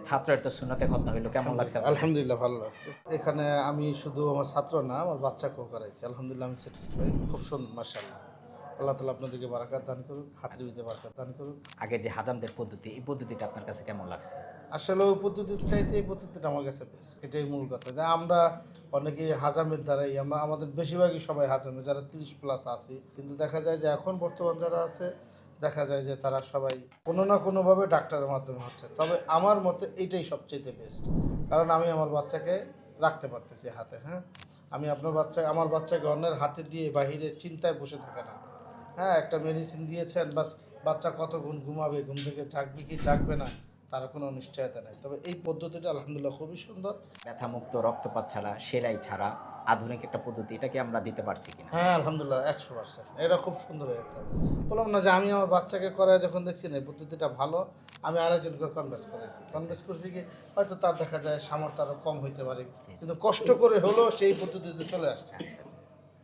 ছাত্রের তো সুন্নতে খতনা হইলো, কেমন লাগছে আপনার কাছে? আলহামদুলিল্লাহ ভালো লাগছে। এখানে আমি শুধু আমার ছাত্র না, আমার বাচ্চাকেও করাইছি। আলহামদুলিল্লাহ আমি স্যাটিসফাই। খুব সুন্দর মাশাআল্লাহ। আল্লাহ তাআলা আপনাদেরকে বারাকাত দান করুক, হাতৃবিতে বারাকাত দান করুক। আগের যে হাজামদের পদ্ধতি, এই পদ্ধতিটা আপনার কাছে কেমন লাগছে? আসলে ওই পদ্ধতিতে চাইতে এই পদ্ধতিটা আমার কাছে বেস্ট। এটাই মূল কথা। যে আমরা অনেকেই হাজামের দ্বারাই আমাদের বেশিরভাগই সবাই হাজামে, যারা 30+ আছি। কিন্তু দেখা যায় যে এখন বর্তমান যারা আছে, দেখা যায় যে তারা সবাই কোনো না কোনোভাবে ডাক্তারের মাধ্যমে হচ্ছে। তবে আমার মতে এইটাই সবচাইতে বেস্ট। কারণ আমি আমার বাচ্চাকে রাখতে পারতেছি হাতে, হ্যাঁ? আমি আমার বাচ্চাকে অন্যের হাতে দিয়ে বাহিরে চিন্তায় বসে থাকে না। হ্যাঁ, একটা মেডিসিন দিয়েছেন, বাস বাচ্চা কতক্ষণ ঘুমাবে, ঘুম থেকে জাগবে কি জাগবে না, তার কোনো নিশ্চয়তা নেই। তবে এই পদ্ধতিটা আলহামদুলিল্লাহ খুবই সুন্দর। ব্যথামুক্ত, রক্তপাত ছাড়া, সেলাই ছাড়া আধুনিক একটা পদ্ধতি, এটা কি আমরা দিতে পারছি কিনা? হ্যাঁ, আলহামদুলিল্লাহ 100%। এটা খুব সুন্দর হয়েছে। বললাম না যে আমি আমার বাচ্চাকে করায় যখন দেখছি না এই পদ্ধতিটা ভালো, আমি আরেকজনকে কনভিন্স করেছি। কনভিন্স করছি কি, হয়তো তার দেখা যায় সামর্থ্য আরও কম হইতে পারে। কিন্তু কষ্ট করে হলেও সেই পদ্ধতিতে চলে আসছে। আচ্ছা, আচ্ছা।